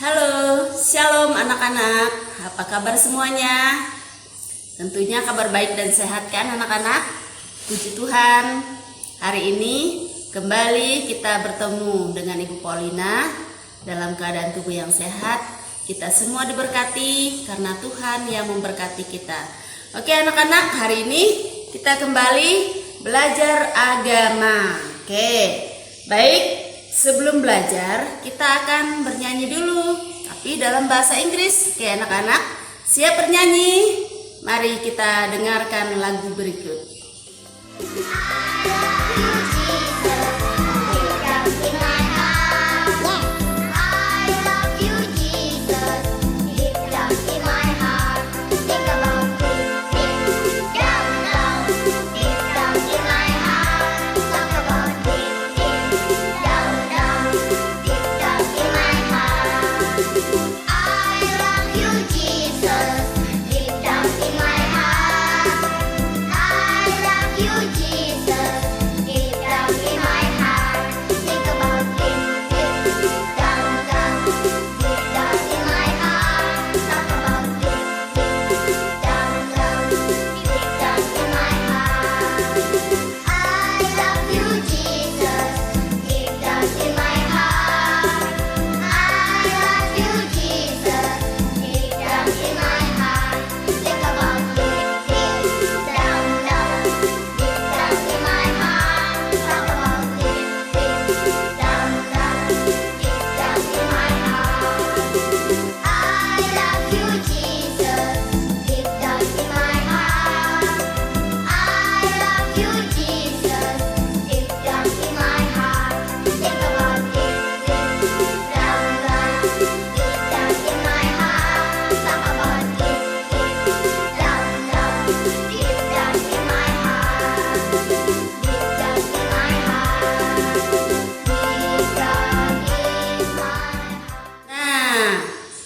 Halo, shalom anak-anak. Apa kabar semuanya? Tentunya kabar baik dan sehat kan anak-anak? Puji Tuhan. Hari ini kembali kita bertemu dengan Ibu Paulina dalam keadaan tubuh yang sehat. Kita semua diberkati karena Tuhan yang memberkati kita. Oke anak-anak, hari ini kita kembali belajar agama. Oke, baik. Sebelum belajar, kita akan bernyanyi dulu, tapi dalam bahasa Inggris. Oke anak-anak, siap bernyanyi? Mari kita dengarkan lagu berikut.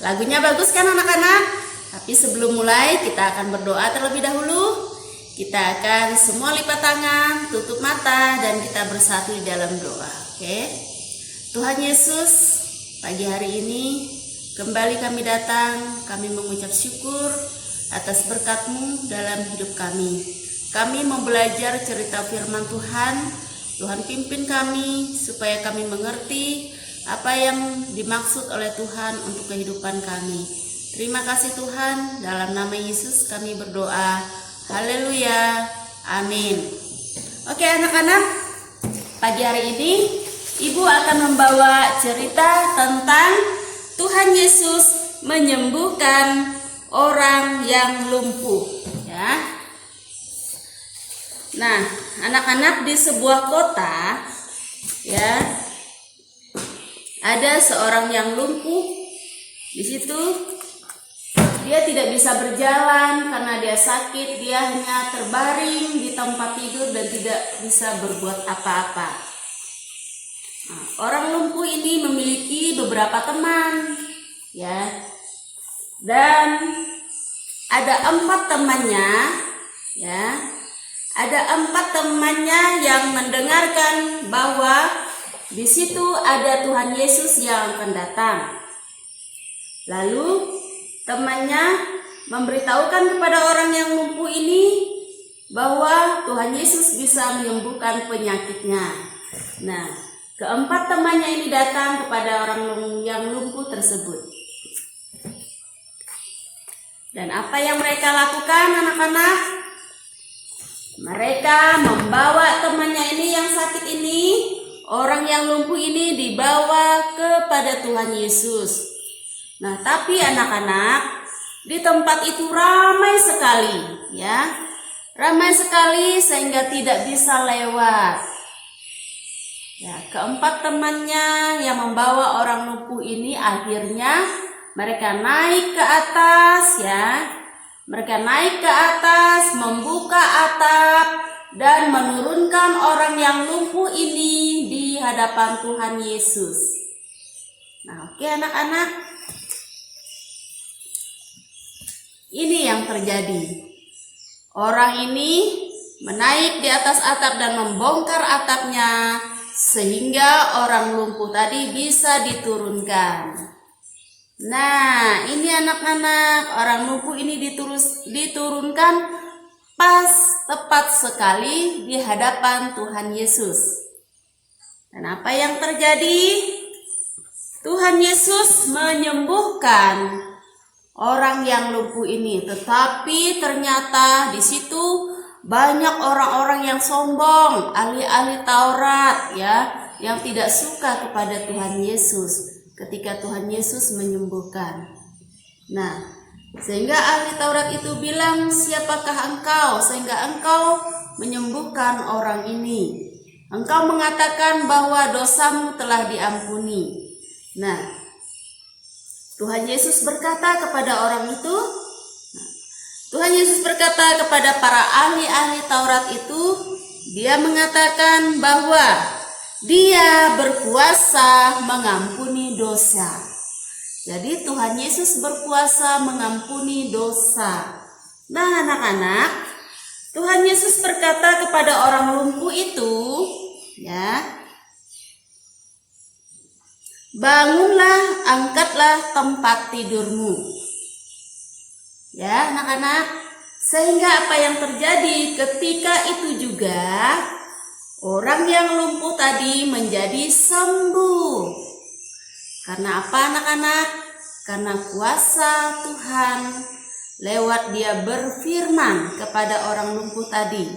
Lagunya bagus kan anak-anak? Tapi sebelum mulai kita akan berdoa terlebih dahulu. Kita akan semua lipat tangan, tutup mata, dan kita bersatu di dalam doa. Oke? Tuhan Yesus, pagi hari ini kembali kami datang, kami mengucap syukur atas berkat-Mu dalam hidup kami. Kami mau belajar cerita firman Tuhan. Tuhan pimpin kami supaya kami mengerti apa yang dimaksud oleh Tuhan untuk kehidupan kami. Terima kasih Tuhan, dalam nama Yesus kami berdoa. Haleluya, amin. Oke anak-anak, pagi hari ini Ibu akan membawa cerita tentang Tuhan Yesus menyembuhkan orang yang lumpuh, ya. Nah, anak-anak, di sebuah kota, ya, ada seorang yang lumpuh. Di situ dia tidak bisa berjalan karena dia sakit. Dia hanya terbaring di tempat tidur dan tidak bisa berbuat apa-apa. Nah, orang lumpuh ini memiliki beberapa teman, ya, dan ada 4 temannya, ya, ada 4 temannya yang mendengarkan bahwa di situ ada Tuhan Yesus yang akan datang. Lalu temannya memberitahukan kepada orang yang lumpuh ini bahwa Tuhan Yesus bisa menyembuhkan penyakitnya. Nah, keempat temannya ini datang kepada orang yang lumpuh tersebut. Dan apa yang mereka lakukan anak-anak? Mereka membawa temannya ini yang sakit ini, orang yang lumpuh ini dibawa kepada Tuhan Yesus. Nah, tapi anak-anak, di tempat itu ramai sekali, ya. Ramai sekali sehingga tidak bisa lewat. Ya, keempat temannya yang membawa orang lumpuh ini akhirnya mereka naik ke atas, ya. Mereka naik ke atas, membuka atap dan menurunkan orang yang lumpuh ini di hadapan Tuhan Yesus. Nah, oke anak-anak, ini yang terjadi. Orang ini menaik di atas atap dan membongkar atapnya sehingga orang lumpuh tadi bisa diturunkan. Nah, ini anak-anak, orang lumpuh ini diturunkan pas tepat sekali di hadapan Tuhan Yesus. Dan apa yang terjadi? Tuhan Yesus menyembuhkan orang yang lumpuh ini, tetapi ternyata di situ banyak orang-orang yang sombong, ahli-ahli Taurat ya, yang tidak suka kepada Tuhan Yesus ketika Tuhan Yesus menyembuhkan. Nah, sehingga ahli Taurat itu bilang, "Siapakah engkau sehingga engkau menyembuhkan orang ini? Engkau mengatakan bahwa dosamu telah diampuni." Nah, Tuhan Yesus berkata kepada orang itu, Tuhan Yesus berkata kepada para ahli-ahli Taurat itu, dia mengatakan bahwa dia berkuasa mengampuni dosa. Jadi Tuhan Yesus berkuasa mengampuni dosa. Nah, anak-anak, Tuhan Yesus berkata kepada orang lumpuh itu, ya, "Bangunlah, angkatlah tempat tidurmu." Ya, anak-anak, sehingga apa yang terjadi ketika itu juga orang yang lumpuh tadi menjadi sembuh. Karena apa, anak-anak? Karena kuasa Tuhan lewat dia berfirman kepada orang lumpuh tadi,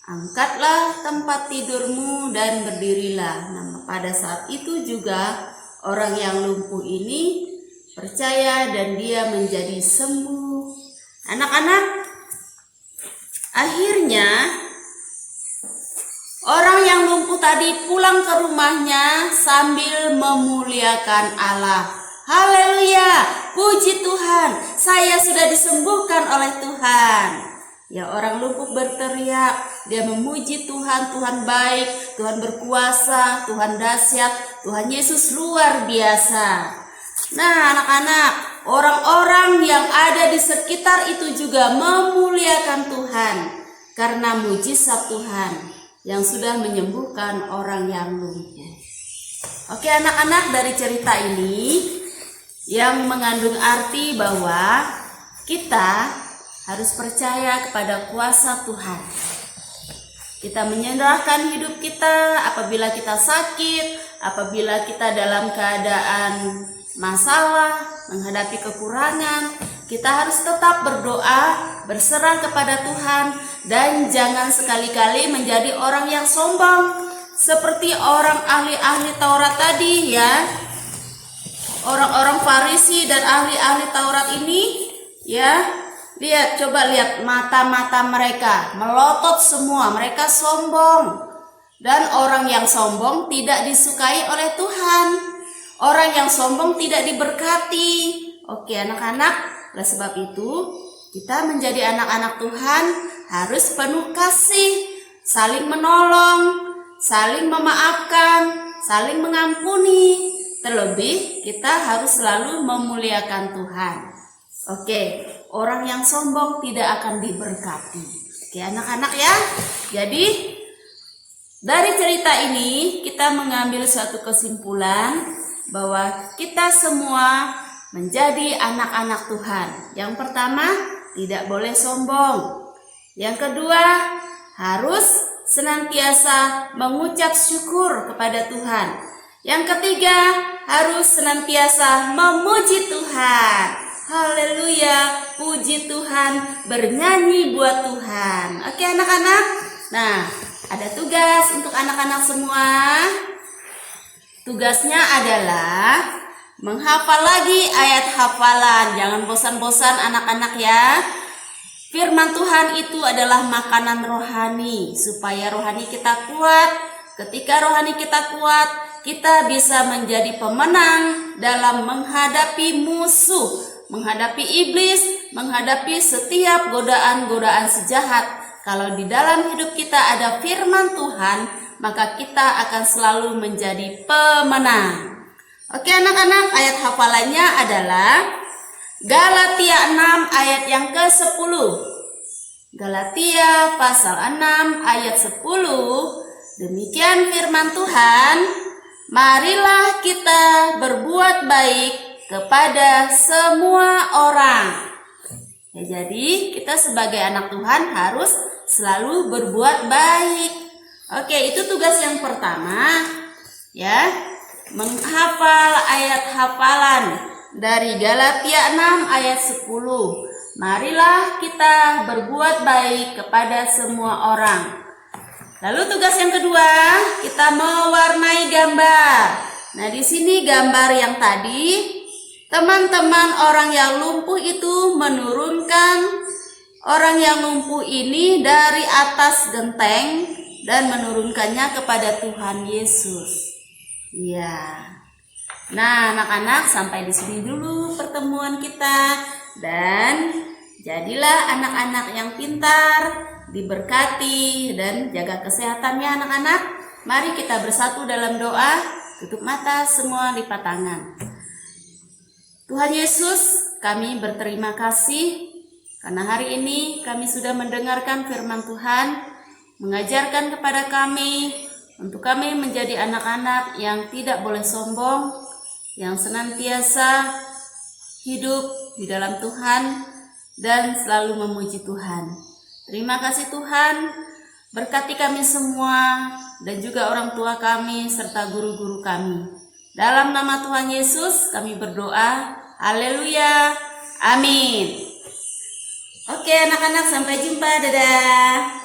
"Angkatlah tempat tidurmu dan berdirilah." Nah, pada saat itu juga orang yang lumpuh ini percaya dan dia menjadi sembuh. Anak-anak, akhirnya orang yang lumpuh tadi pulang ke rumahnya sambil memuliakan Allah. "Haleluya, puji Tuhan, saya sudah disembuhkan oleh Tuhan." Ya, orang lumpuh berteriak, dia memuji Tuhan, Tuhan baik, Tuhan berkuasa, Tuhan dahsyat, Tuhan Yesus luar biasa. Nah, anak-anak, orang-orang yang ada di sekitar itu juga memuliakan Tuhan karena mujizat Tuhan yang sudah menyembuhkan orang yang lumpuh. Oke, anak-anak, dari cerita ini yang mengandung arti bahwa kita harus percaya kepada kuasa Tuhan. Kita menyerahkan hidup kita apabila kita sakit, apabila kita dalam keadaan masalah, menghadapi kekurangan, kita harus tetap berdoa, berserah kepada Tuhan, dan jangan sekali-kali menjadi orang yang sombong seperti orang ahli-ahli Taurat tadi ya. Orang-orang Farisi dan ahli-ahli Taurat ini ya, lihat, coba lihat mata-mata mereka melotot semua, mereka sombong. Dan orang yang sombong tidak disukai oleh Tuhan. Orang yang sombong tidak diberkati. Oke, anak-anak, oleh sebab itu kita menjadi anak-anak Tuhan harus penuh kasih, saling menolong, saling memaafkan, saling mengampuni. Terlebih kita harus selalu memuliakan Tuhan. Oke, orang yang sombong tidak akan diberkati. Oke, anak-anak ya. Jadi dari cerita ini kita mengambil suatu kesimpulan bahwa kita semua menjadi anak-anak Tuhan. Yang pertama, tidak boleh sombong. Yang kedua, harus senantiasa mengucap syukur kepada Tuhan. Yang ketiga, harus senantiasa memuji Tuhan. Haleluya, puji Tuhan, bernyanyi buat Tuhan. Oke, anak-anak. Nah, ada tugas untuk anak-anak semua. Tugasnya adalah menghafal lagi ayat hafalan. Jangan bosan-bosan anak-anak ya. Firman Tuhan itu adalah makanan rohani, supaya rohani kita kuat. Ketika rohani kita kuat, kita bisa menjadi pemenang dalam menghadapi musuh, menghadapi iblis, menghadapi setiap godaan-godaan sejahat. Kalau di dalam hidup kita ada firman Tuhan, maka kita akan selalu menjadi pemenang. Oke, anak-anak, ayat hafalannya adalah Galatia 6 ayat yang ke-10. Galatia pasal 6 ayat 10. Demikian firman Tuhan, "Marilah kita berbuat baik kepada semua orang. Ya, jadi kita sebagai anak Tuhan harus selalu berbuat baik. Oke, itu tugas yang pertama, ya. Menghafal ayat hafalan dari Galatia 6 ayat 10. Marilah kita berbuat baik kepada semua orang. Lalu tugas yang kedua, kita mewarnai gambar. Nah, di sini gambar yang tadi, teman-teman orang yang lumpuh itu menurunkan orang yang lumpuh ini dari atas genteng dan menurunkannya kepada Tuhan Yesus. Ya. Nah, anak-anak, sampai di sini dulu pertemuan kita, dan jadilah anak-anak yang pintar, diberkati dan jaga kesehatannya anak-anak. Mari kita bersatu dalam doa, tutup mata, semua lipat tangan. Tuhan Yesus, kami berterima kasih karena hari ini kami sudah mendengarkan firman Tuhan, mengajarkan kepada kami untuk kami menjadi anak-anak yang tidak boleh sombong, yang senantiasa hidup di dalam Tuhan dan selalu memuji Tuhan. Terima kasih Tuhan, berkati kami semua dan juga orang tua kami serta guru-guru kami. Dalam nama Tuhan Yesus kami berdoa. Haleluya. Amin. Oke anak-anak, sampai jumpa. Dadah.